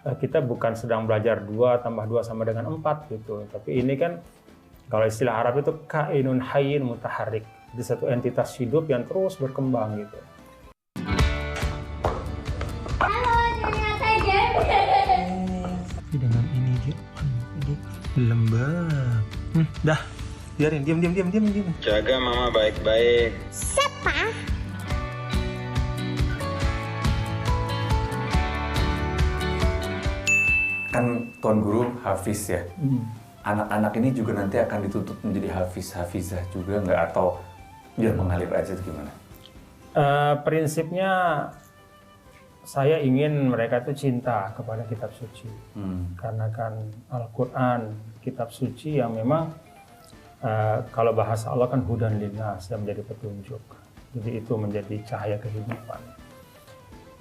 kita bukan sedang belajar 2 tambah 2 sama dengan 4 gitu. Tapi ini kan kalau istilah Arab itu kainun hayyin mutaharrik. Jadi satu entitas hidup yang terus berkembang gitu. Halo, ternyata jadi. Dengan ini dia lembab. Dah, biarin diam. Jaga mama baik-baik. Siapa? Kan Tuan Guru hafiz ya. Anak-anak ini juga nanti akan dituntut menjadi hafizah juga nggak, atau biar mengalir aja itu gimana? Prinsipnya saya ingin mereka itu cinta kepada kitab suci. Karena kan Al-Quran kitab suci yang memang kalau bahasa Allah kan hudan linnas, yang menjadi petunjuk. Jadi itu menjadi cahaya kehidupan.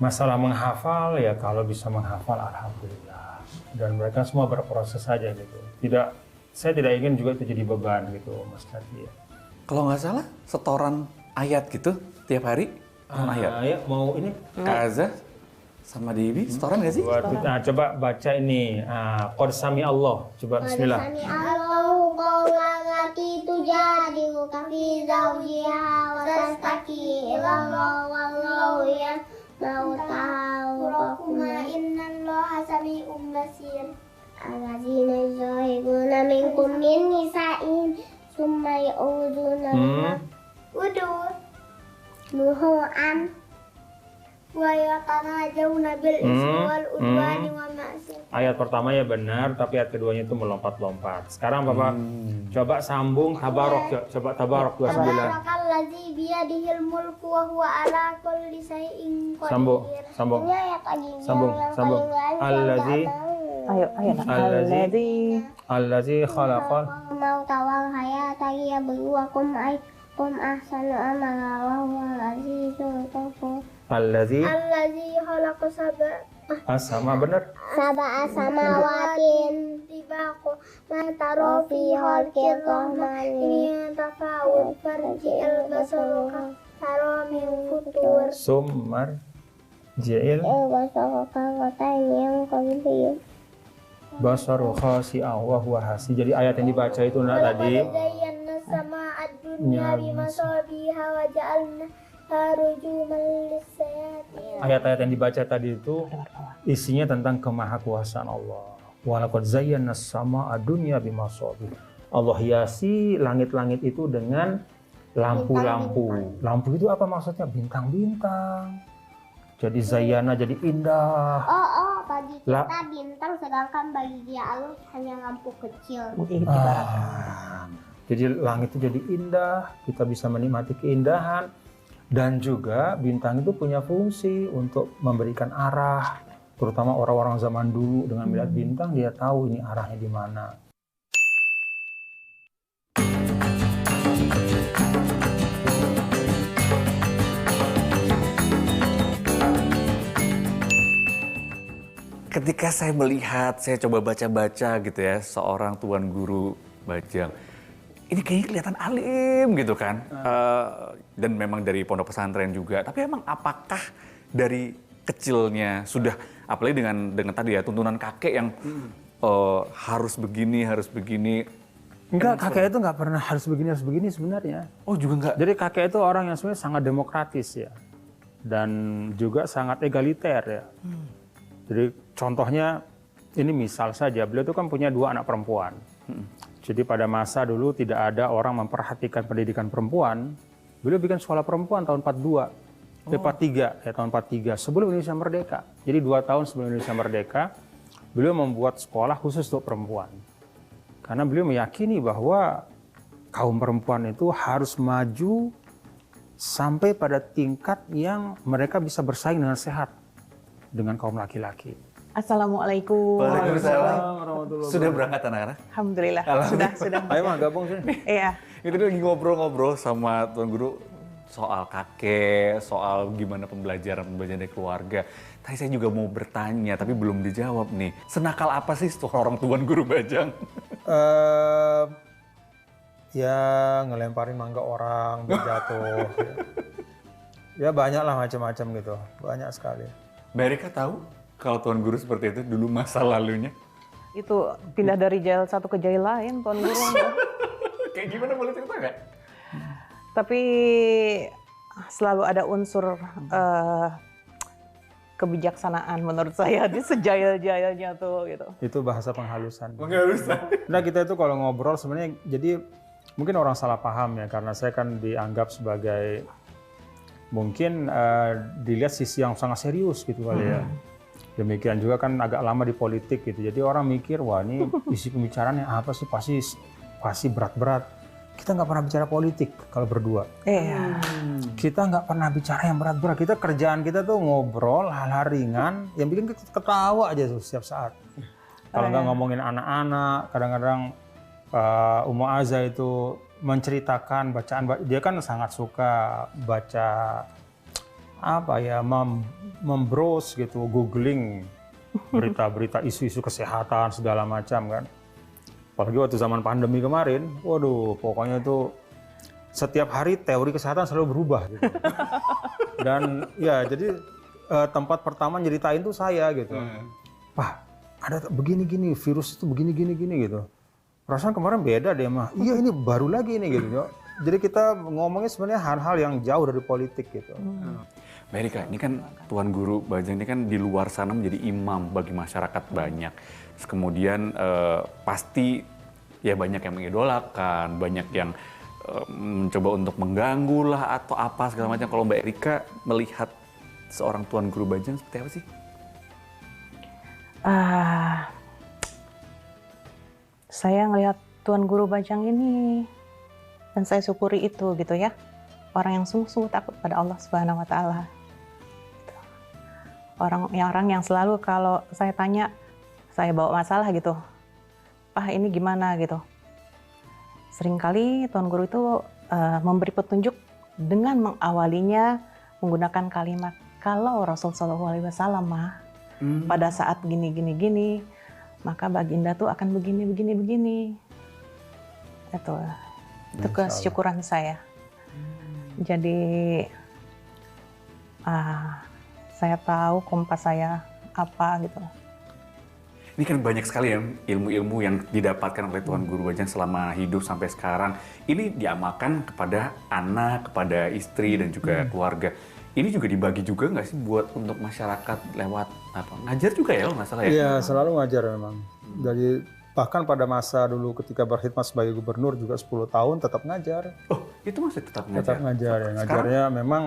Masalah menghafal ya, kalau bisa menghafal alhamdulillah. Dan mereka semua berproses saja gitu. Saya tidak ingin juga itu jadi beban gitu, Mas Kati. Kalau nggak salah setoran ayat gitu tiap hari. Ayat. Ya, mau ini Kaza sama Dewi setoran nggak sih? Nah, coba baca ini. Qad sami Allah. Coba bismillah. Sami Allahu qawlan lati tujadiluka fi zawjiha wa tastaki ilallah wallahu yasma'u tahawurakuma innallaha sami'un basir. Allazina yuzahiruna minkum min nisa'in summa ya'uduna nuhu'an wa yatanajawna bil ismi wal udwani wa ma'siyah. Ayat pertama ya benar, tapi ayat keduanya itu melompat-lompat. Sekarang Bapak coba sambung tabarok, coba tabarok 29. Tabarakalladzi biyadihil mulku wa huwa ala kulli syai'in qadir. Sambung. Ini ayat lagi. Sambung. Allazi Allazi khalaqal mauta wal hayata liyabluwakum ayyukum ahsanu amala wa huwal azizul ghafur. Allazi khalaqa sama benar. sab'a samawatin tibaqa ma tara fi khalqir rahmani tafawut farji'il basara tara min futur Sumar Ji'il Basaru khasi'ah wa huwa hasi. Jadi ayat yang dibaca itu tadi zayyana sama ad-dunya bimasabiha wa ja'alna harujuman lis-sayatin. ayat-ayat yang dibaca tadi itu isinya tentang kemahakuasaan Allah. Walaqad zayyana as-samaa'a dunya bimasabih. Allah hiasi langit-langit itu dengan lampu-lampu. Lampu itu apa maksudnya? Bintang-bintang. Jadi zayyana jadi indah. Bagi kita bintang, sedangkan bagi dia Allah hanya lampu kecil. Jadi langit itu jadi indah, kita bisa menikmati keindahan. Dan juga bintang itu punya fungsi untuk memberikan arah, terutama orang-orang zaman dulu dengan melihat bintang dia tahu ini arahnya di mana. Ketika saya melihat, saya coba baca-baca gitu ya, seorang Tuan Guru Bajang, ini kayaknya kelihatan alim gitu kan. Dan memang dari pondok pesantren juga. Tapi emang apakah dari kecilnya sudah, apalagi dengan tadi ya tuntunan kakek yang harus begini. Enggak, kakek itu nggak pernah harus begini sebenarnya. Oh juga enggak? Jadi kakek itu orang yang sebenarnya sangat demokratis ya. Dan juga sangat egaliter ya. Jadi contohnya, ini misal saja, beliau itu kan punya 2 anak perempuan. Jadi pada masa dulu tidak ada orang memperhatikan pendidikan perempuan. Beliau bikin sekolah perempuan tahun 43 ya, tahun 43 sebelum Indonesia merdeka. Jadi 2 tahun sebelum Indonesia merdeka, beliau membuat sekolah khusus untuk perempuan. Karena beliau meyakini bahwa kaum perempuan itu harus maju sampai pada tingkat yang mereka bisa bersaing dengan sehat dengan kaum laki-laki. Assalamualaikum. Waalaikumsalam. Sudah berangkat anak-anak? Alhamdulillah. Sudah. Ayo mah gabung sini. Iya. Itu lagi ngobrol-ngobrol sama Tuan Guru soal kakek, soal gimana pembelajaran dari keluarga. Tadi saya juga mau bertanya, tapi belum dijawab nih. Senakal apa sih seorang Tuan Guru Bajang? Ya ngelemparin mangga orang, biar jatuh. Ya banyak lah macam-macam gitu, banyak sekali. Mbak Erika tahu? Kalau Tuan Guru seperti itu dulu masa lalunya? Itu pindah dari jail satu ke jail lain, Tuan Guru. Kayak gimana, boleh cerita nggak? Tapi selalu ada unsur kebijaksanaan menurut saya di sejail-jailnya tuh gitu. Itu bahasa penghalusan. Penghalusan. Nah kita itu kalau ngobrol sebenarnya jadi mungkin orang salah paham ya karena saya kan dianggap sebagai mungkin dilihat sisi yang sangat serius gitu kali ya. Demikian juga kan agak lama di politik gitu. Jadi orang mikir wah ini isi pembicaraannya apa sih pasti berat-berat. Kita nggak pernah bicara politik kalau berdua. Iya. Kita nggak pernah bicara yang berat-berat. Kita kerjaan kita tuh ngobrol hal-hal ringan yang bikin kita ketawa aja tuh setiap saat. Kalau nggak ngomongin anak-anak, kadang-kadang Umu Aza itu menceritakan bacaan. Dia kan sangat suka baca apa ya, membrowse gitu, googling berita-berita isu-isu kesehatan segala macam kan. Apalagi waktu zaman pandemi kemarin, waduh, pokoknya itu setiap hari teori kesehatan selalu berubah gitu. Dan ya jadi tempat pertama nyeritain tuh saya gitu. Wah, ada begini-gini, virus itu begini-gini gitu. Perasaan kemarin beda deh mah. Iya ini baru lagi ini gitu. Jadi kita ngomongnya sebenarnya hal-hal yang jauh dari politik gitu. Mbak Erika, ini kan Tuan Guru Bajang ini kan di luar sana menjadi imam bagi masyarakat banyak. Terus kemudian pasti ya banyak yang mengidolakan, banyak yang mencoba untuk mengganggu lah atau apa segala macam. Kalau Mbak Erika melihat seorang Tuan Guru Bajang seperti apa sih? Saya ngelihat Tuan Guru Bajang ini dan saya syukuri itu gitu ya. Orang yang sungguh-sungguh takut pada Allah Subhanahu wa Ta'ala. Orang yang selalu kalau saya tanya, saya bawa masalah gitu, Pak ini gimana gitu. Seringkali Tuan Guru itu memberi petunjuk dengan mengawalinya menggunakan kalimat, kalau Rasul Shallallahu Alaihi Wasallam pada saat gini, maka baginda tuh akan begini. Itu kesyukuran saya. Jadi saya tahu kompas saya apa gitu. Ini kan banyak sekali ya ilmu-ilmu yang didapatkan oleh Tuan Guru Bajang selama hidup sampai sekarang. Ini diamalkan kepada anak, kepada istri dan juga keluarga. Ini juga dibagi juga nggak sih buat untuk masyarakat lewat apa? Ngajar juga ya kalau nggak salah ya? Iya selalu ngajar memang. Jadi bahkan pada masa dulu ketika berkhidmat sebagai gubernur juga 10 tahun tetap ngajar. Oh itu masih tetap ngajar? Tetap ngajar ya. Ngajarnya memang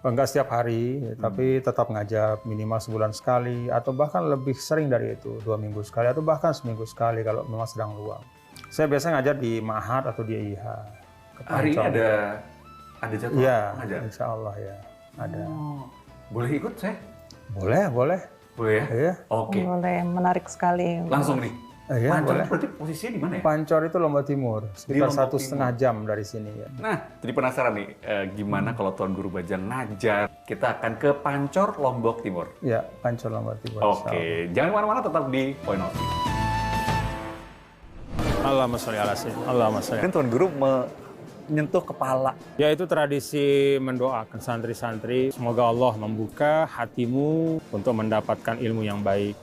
enggak setiap hari, tapi tetap ngajar minimal sebulan sekali atau bahkan lebih sering dari itu, 2 minggu sekali atau bahkan seminggu sekali kalau memang sedang luang. Saya biasanya ngajar di Mahat atau di IH. Hari ini ada jadwal ngajar? Iya, insya Allah ya ada. Oh, boleh ikut saya? Boleh. Boleh ya? Iya. Oke. Boleh, menarik sekali. Langsung nih. Iya, Pancor boleh. berarti posisinya di mana ya? Pancor itu Lombok Timur, sekitar Lombok 1,5 jam dari sini ya. Nah, jadi penasaran nih, gimana kalau Tuan Guru Bajang ngajar? Kita akan ke Pancor, Lombok Timur. Ya, Pancor Lombok Timur. Oke, jangan kemana-mana, tetap di Point of View. Allahumma sholli ala sayyidina. Allahumma sholli. Kan Tuan Guru menyentuh kepala. Ya itu tradisi mendoakan santri-santri. Semoga Allah membuka hatimu untuk mendapatkan ilmu yang baik.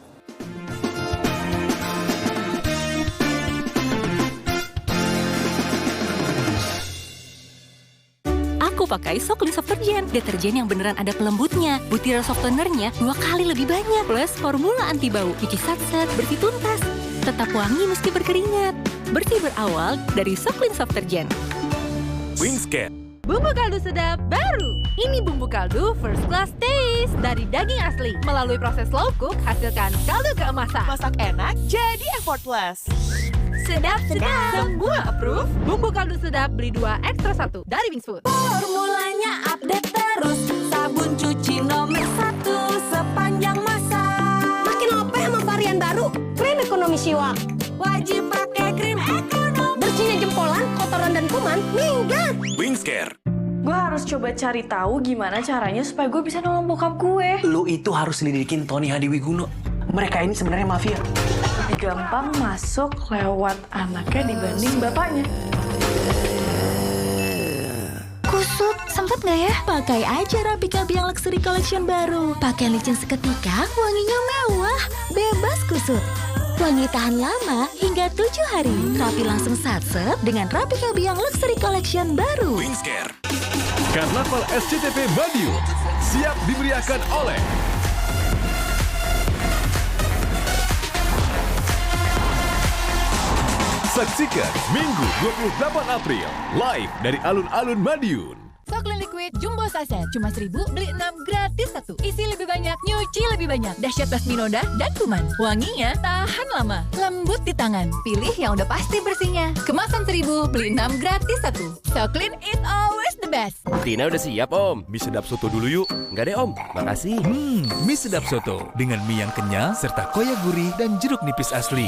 Aku pakai Soklin Softergen, deterjen yang beneran ada pelembutnya. Butiran softenernya 2 kali lebih banyak. Plus formula anti bau, cuci sat-sat, bersih tuntas. Tetap wangi meski berkeringat. Bersih berawal dari Soklin Softergen. Wingscan. Bumbu kaldu sedap baru. Ini bumbu kaldu first class taste dari daging asli. Melalui proses slow cook, hasilkan kaldu keemasan. Masak enak, jadi effortless. Sedap. Semua approve. Bumbu kaldu sedap beli 2 ekstra 1 dari Wings Food. Formulanya update terus. Sabun cuci nomor 1 sepanjang masa. Makin lope sama varian baru. Krim ekonomi siwa. Wajib pakai krim ekonomi. Bersihnya jempolan, kotoran dan kuman, minggat. Wingscare. Gue harus coba cari tahu gimana caranya supaya gue bisa nolong bokap gue. Lu itu harus lidikin Tony Hadiwiguno. Mereka ini sebenarnya mafia. Lebih gampang masuk lewat anaknya dibanding bapaknya. Kusut Sempet nggak ya? Pakai aja Rapika Biang Luxury Collection baru. Pakai licin seketika, wanginya mewah, bebas kusut. Wangi tahan lama hingga 7 hari. Rapi langsung satset dengan Rapika Biang Luxury Collection baru. Wingscare. Karnaval SCTV Madiun siap diberiakan oleh saksikan Minggu 28 April live dari alun-alun Madiun. Soklin Liquid Jumbo Saset cuma 1.000 beli 6 gratis 1. Isi lebih banyak, nyuci lebih banyak. Dahsyat basmi noda dan kuman. Wanginya tahan lama, lembut di tangan. Pilih yang udah pasti bersihnya. Kemasan 1.000 beli 6 gratis 1. Soklin is always the best. Tina udah siap, Om. Mie sedap soto dulu yuk. Enggak deh, Om. Makasih. Mie sedap soto dengan mie yang kenyal serta koya gurih dan jeruk nipis asli.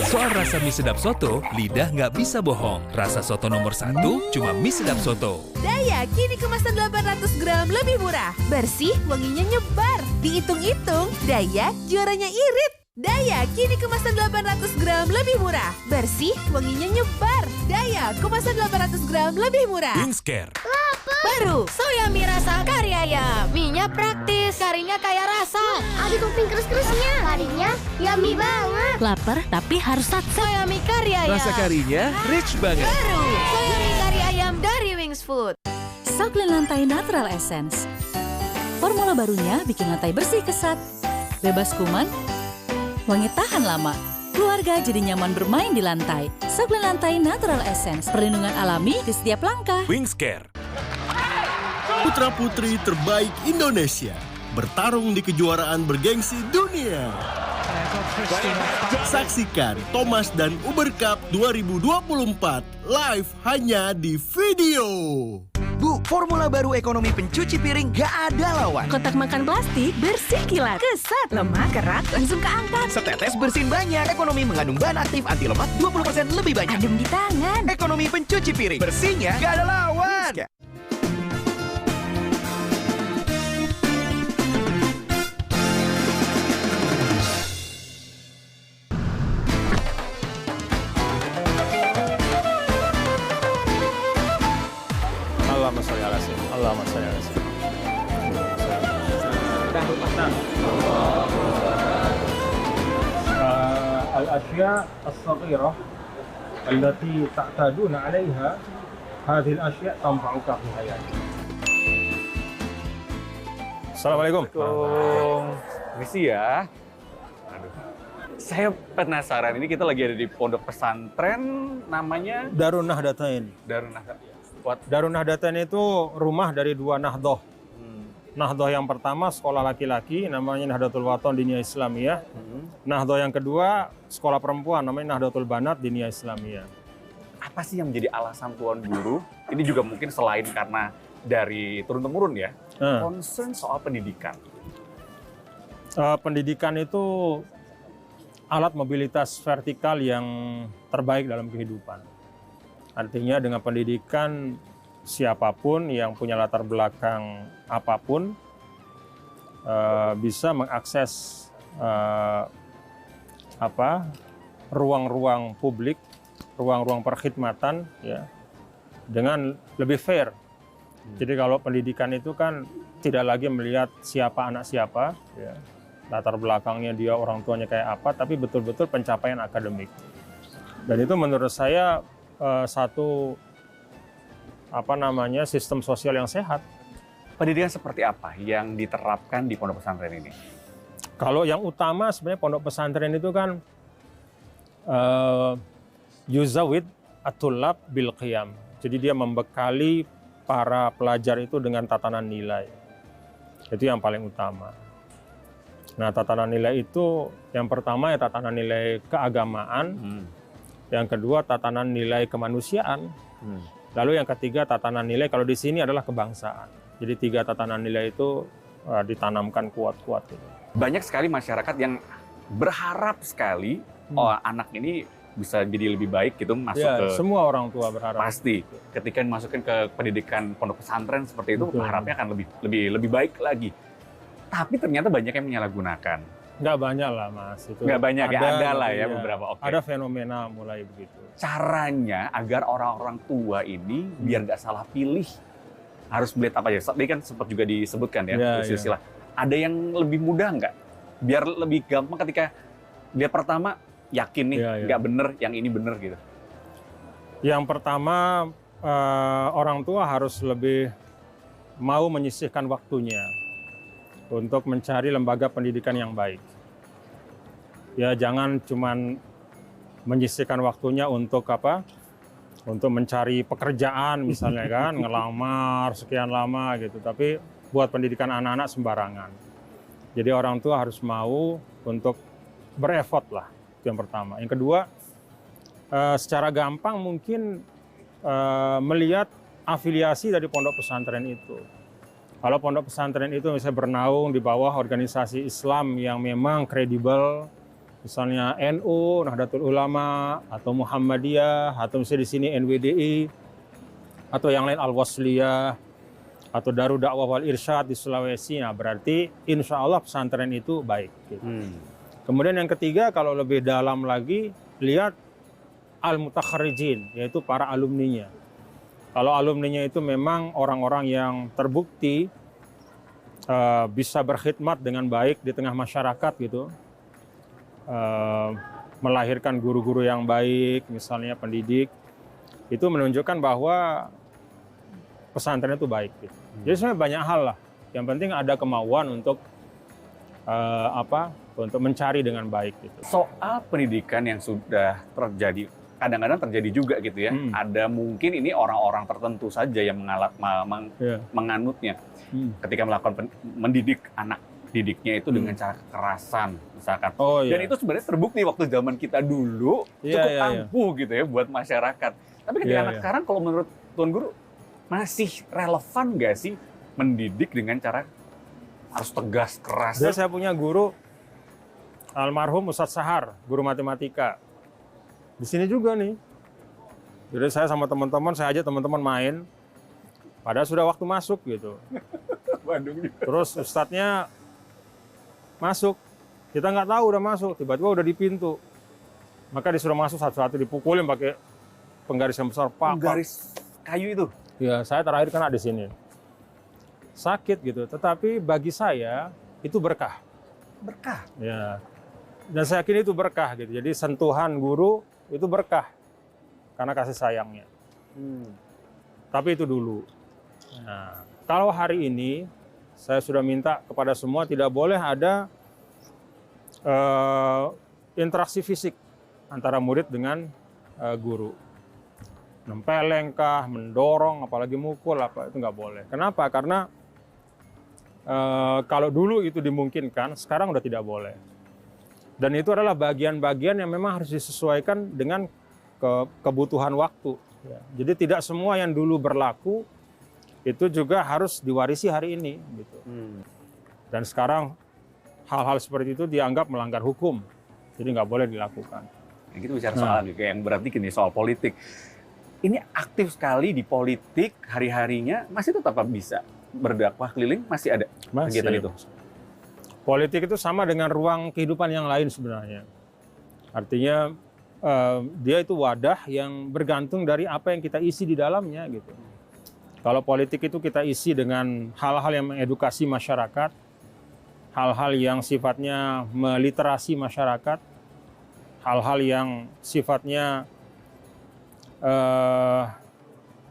Soal rasa mie sedap soto, lidah nggak bisa bohong. Rasa soto nomor 1 cuma mie sedap soto. Daya kini kemasan 800 gram lebih murah. Bersih, wanginya nyebar. Dihitung-hitung, Daya juaranya irit. Daya kini kemasan 800 gram lebih murah. Bersih, wanginya nyebar. Daya kemasan 800 gram lebih murah. Wingscare. Baru, soya mie rasa kari ayam. Mie-nya praktis, karinya kaya rasa. Ada topping keras-kerasnya. Karinya yummy banget. Lapar tapi harus satset. Soya mie kari ayam. Rasa karinya rich banget. Baru, soya mie kari ayam dari Wings Food. Soklin Lantai Natural Essence. Formula barunya bikin lantai bersih kesat, bebas kuman, wangi tahan lama. Keluarga jadi nyaman bermain di lantai. Soklin Lantai Natural Essence, perlindungan alami di setiap langkah. Wingscare. Putra-putri terbaik Indonesia bertarung di kejuaraan bergengsi dunia. Saksikan Thomas dan Uber Cup 2024 live hanya di video. Bu, formula baru ekonomi pencuci piring gak ada lawan. Kotak makan plastik bersih kilat, kesat, lemah, kerak, langsung keangkat. Setetes bersin banyak. Ekonomi mengandung bahan aktif anti lemak 20% lebih banyak. Adem di tangan. Ekonomi pencuci piring, bersihnya gak ada lawan. Allahumma sholli ala sayyidina. Allahumma sholli ala sayyidina. الأشياء الصغيرة التي تعتادون عليها هذه الأشياء تنفعك في حياتك. Assalamualaikum. Misi ya. Aduh. Saya penasaran, ini kita lagi ada di pondok pesantren namanya Darun Nahdlatain. Darun Nahdlatain itu rumah dari dua Nahdlath. Nahdlath yang pertama sekolah laki-laki namanya Nahdlatul Wathon Diniyah Islamiyah. Nahdlath yang kedua sekolah perempuan namanya Nahdlatul Banat Diniyah Islamiyah. Apa sih yang menjadi alasan Tuan Guru? Ini juga mungkin selain karena dari turun-temurun ya, concern soal pendidikan. Pendidikan itu alat mobilitas vertikal yang terbaik dalam kehidupan. Artinya dengan pendidikan siapapun yang punya latar belakang apapun bisa mengakses ruang-ruang publik, ruang-ruang perkhidmatan ya dengan lebih fair. Jadi kalau pendidikan itu kan tidak lagi melihat siapa anak siapa, ya, latar belakangnya dia orang tuanya kayak apa, tapi betul-betul pencapaian akademik. Dan itu menurut saya satu sistem sosial yang sehat. Pendidikan seperti apa yang diterapkan di pondok pesantren ini? Kalau yang utama sebenarnya pondok pesantren itu kan yuzawid at-tullab bil qiyam. Jadi dia membekali para pelajar itu dengan tatanan nilai. Itu yang paling utama. Nah, tatanan nilai itu yang pertama ya tatanan nilai keagamaan, yang kedua tatanan nilai kemanusiaan, lalu yang ketiga tatanan nilai kalau di sini adalah kebangsaan. Jadi 3 tatanan nilai itu ditanamkan kuat-kuat. Banyak sekali masyarakat yang berharap sekali anak ini bisa jadi lebih baik gitu masuk ke. Semua orang tua berharap. Pasti. Ketika dimasukin ke pendidikan pondok pesantren seperti itu, harapnya akan lebih baik lagi. Tapi ternyata banyak yang menyalahgunakan. Nggak banyak lah Mas. Nggak banyak, ada lah ya beberapa. Okay. Ada fenomena mulai begitu. Caranya agar orang-orang tua ini biar nggak salah pilih harus blend apa aja? Tadi kan sempat juga disebutkan ya, Iya, silsilah. Ada yang lebih mudah nggak? Biar lebih gampang ketika dia pertama yakin nih, nggak bener, yang ini bener gitu. Yang pertama, orang tua harus lebih mau menyisihkan waktunya untuk mencari lembaga pendidikan yang baik. Ya jangan cuman menyisihkan waktunya untuk apa? Untuk mencari pekerjaan misalnya kan, ngelamar sekian lama gitu. Tapi buat pendidikan anak-anak sembarangan. Jadi orang tua harus mau untuk bereffort lah, itu yang pertama. Yang kedua, secara gampang mungkin melihat afiliasi dari pondok pesantren itu. Kalau pondok pesantren itu misalnya bernaung di bawah organisasi Islam yang memang kredibel, misalnya NU, Nahdlatul Ulama, atau Muhammadiyah, atau misalnya di sini NWDI, atau yang lain Al-Wasliyah, atau Darul Dakwah wal Irsyad di Sulawesi, nah berarti insya Allah pesantren itu baik. Gitu. Kemudian yang ketiga, kalau lebih dalam lagi, lihat al-mutakharijin, yaitu para alumninya. Kalau alumninya itu memang orang-orang yang terbukti bisa berkhidmat dengan baik di tengah masyarakat gitu, melahirkan guru-guru yang baik, misalnya pendidik, itu menunjukkan bahwa pesantren itu baik. Gitu. Jadi sebenarnya banyak hal lah. Yang penting ada kemauan untuk untuk mencari dengan baik. Gitu. Soal pendidikan yang sudah terjadi, kadang-kadang terjadi juga gitu ya. Ada mungkin ini orang-orang tertentu saja yang menganutnya ketika melakukan mendidik anak didiknya itu dengan cara kekerasan misalkan. Dan itu sebenarnya terbukti waktu zaman kita dulu cukup ampuh gitu ya buat masyarakat. Tapi ketika anak sekarang, kalau menurut Tuan Guru, masih relevan nggak sih mendidik dengan cara harus tegas, keras? Jadi saya punya guru almarhum Ustadz Sahar, guru matematika. Di sini juga nih. Jadi saya sama teman-teman, saya ajak teman-teman main. Padahal sudah waktu masuk gitu. Terus ustadznya masuk. Kita nggak tahu udah masuk, tiba-tiba udah di pintu. Maka disuruh masuk satu-satu, dipukulin pakai penggaris yang besar. Penggaris kayu itu? Ya, saya terakhir kena di sini. Sakit gitu, tetapi bagi saya itu berkah. Berkah? Ya. Dan saya yakin itu berkah gitu. Jadi sentuhan guru itu berkah karena kasih sayangnya. Tapi itu dulu. Nah, kalau hari ini saya sudah minta kepada semua tidak boleh ada interaksi fisik antara murid dengan guru. Nempeleng kah, mendorong, apalagi mukul, apa itu nggak boleh. Kenapa? Karena kalau dulu itu dimungkinkan, sekarang udah tidak boleh. Dan itu adalah bagian-bagian yang memang harus disesuaikan dengan kebutuhan waktu. Ya. Jadi tidak semua yang dulu berlaku itu juga harus diwarisi hari ini. Gitu. Dan sekarang hal-hal seperti itu dianggap melanggar hukum, jadi nggak boleh dilakukan. Yang kita bicara soal yang berarti gini, soal politik. Ini aktif sekali di politik hari-harinya, masih tetap bisa berdakwah keliling, masih ada kegiatan itu? Politik itu sama dengan ruang kehidupan yang lain sebenarnya. Artinya dia itu wadah yang bergantung dari apa yang kita isi di dalamnya gitu. Kalau politik itu kita isi dengan hal-hal yang mengedukasi masyarakat, hal-hal yang sifatnya meliterasi masyarakat, hal-hal yang sifatnya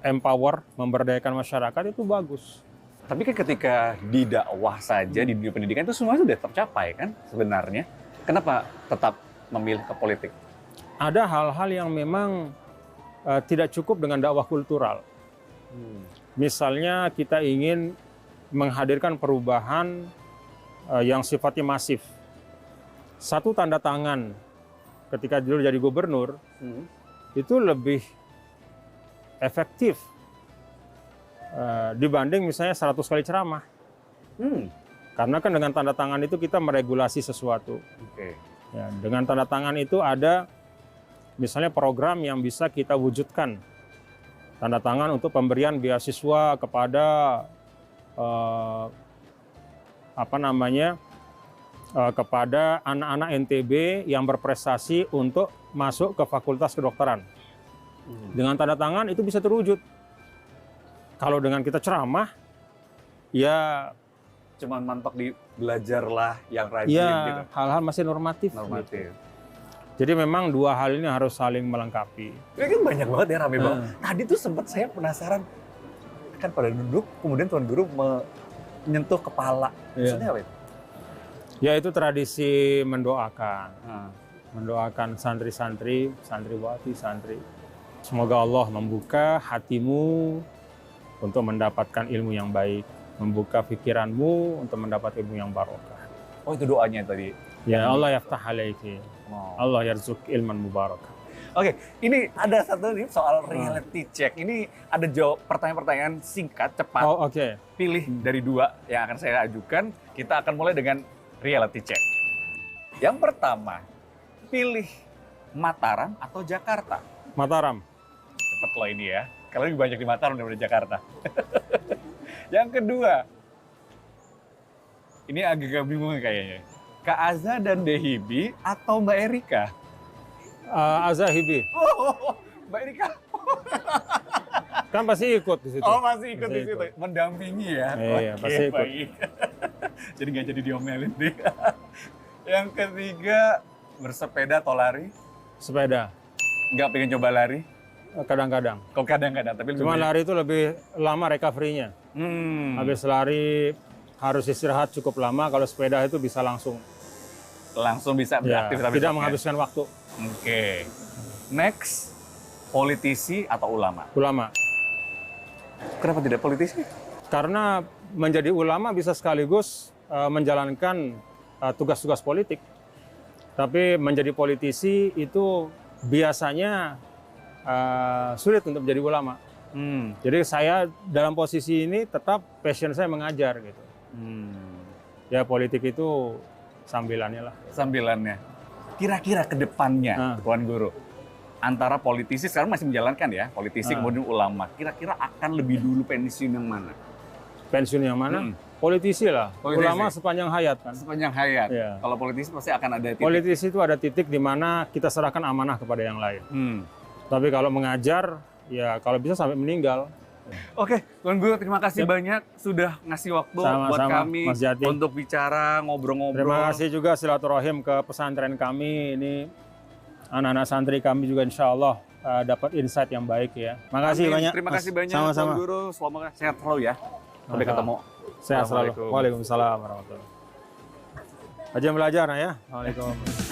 empower, memberdayakan masyarakat, itu bagus. Tapi kan ketika di dakwah saja, di dunia pendidikan itu semuanya sudah tercapai kan sebenarnya. Kenapa tetap memilih ke politik? Ada hal-hal yang memang tidak cukup dengan dakwah kultural. Misalnya kita ingin menghadirkan perubahan yang sifatnya masif. Satu tanda tangan ketika dulu jadi gubernur, itu lebih efektif dibanding misalnya 100 kali ceramah. Karena kan dengan tanda tangan itu kita meregulasi sesuatu. Ya, dengan tanda tangan itu ada misalnya program yang bisa kita wujudkan. Tanda tangan untuk pemberian beasiswa kepada kepada anak-anak NTB yang berprestasi untuk masuk ke fakultas kedokteran. Dengan tanda tangan itu bisa terwujud. Kalau dengan kita ceramah, ya cuman mantok di belajarlah yang rajin ya gitu. hal-hal masih normatif. Normatif. Gitu. Jadi memang dua hal ini harus saling melengkapi. Ini kan banyak banget ya, rame banget. Tadi tuh sempat saya penasaran, kan pada duduk, kemudian Tuan Guru menyentuh kepala. Maksudnya apa itu? Ya itu tradisi mendoakan. Mendoakan santri-santri, santriwati, santri. Semoga Allah membuka hatimu untuk mendapatkan ilmu yang baik. Membuka pikiranmu untuk mendapat ilmu yang barokah. Oh itu doanya tadi? Ya Allah yaftah alaiki. Allah yarzuk ilman mubarakah. Oke, ini ada satu nih soal reality check. Ini ada jawab pertanyaan-pertanyaan singkat, cepat. Oh oke. Pilih dari dua yang akan saya ajukan. Kita akan mulai dengan reality check. Yang pertama, pilih Mataram atau Jakarta? Mataram. Cepet loh ini ya. Kalau lebih banyak di Mataram daripada Jakarta. Yang kedua, ini agak bingung kayaknya. Kak Aza dan Dehibi atau Mbak Erika? Aza Hibi. Mbak Erika. Kan pasti ikut di situ. Oh masih ikut di situ, mendampingi ya. Iya, pasti ikut. Baik. Jadi nggak jadi diomelin deh. Yang ketiga, bersepeda atau lari? Sepeda. Nggak pengen coba lari? Kadang-kadang. Kok kadang-kadang, tapi lebih cuma lari itu lebih lama recovery-nya. Habis lari harus istirahat cukup lama, kalau sepeda itu bisa langsung bisa beraktivitas. Tidak menghabiskan waktu. Oke. Next, politisi atau ulama? Ulama. Kenapa tidak politisi? Karena menjadi ulama bisa sekaligus menjalankan tugas-tugas politik. Tapi menjadi politisi itu biasanya sulit untuk menjadi ulama. Jadi saya dalam posisi ini tetap passion saya mengajar gitu. Ya politik itu sambilannya lah. Sambilannya. Kira-kira ke depannya, Tuan Guru, antara politisi sekarang masih menjalankan ya, politisi kemudian ulama. Kira-kira akan lebih dulu pensiun yang mana? Pensiun yang mana? Politisi lah. Politisi. Ulama sepanjang hayat kan. Sepanjang hayat. Ya. Kalau politisi pasti akan ada titik. Politisi itu ada titik di mana kita serahkan amanah kepada yang lain. Tapi kalau mengajar, ya kalau bisa sampai meninggal. Oke, Tuan Guru terima kasih banyak sudah ngasih waktu buat kami untuk bicara, ngobrol-ngobrol. Terima kasih juga silaturahim ke pesantren kami. Ini anak-anak santri kami juga insya Allah dapat insight yang baik ya. Makasih banyak. Terima kasih banyak Tuan Guru. Semoga sehat selalu ya. Sampai ketemu. Sehat selalu. Waalaikumsalam warahmatullahi wabarakatuh. Rajin belajar ya. Waalaikumsalam.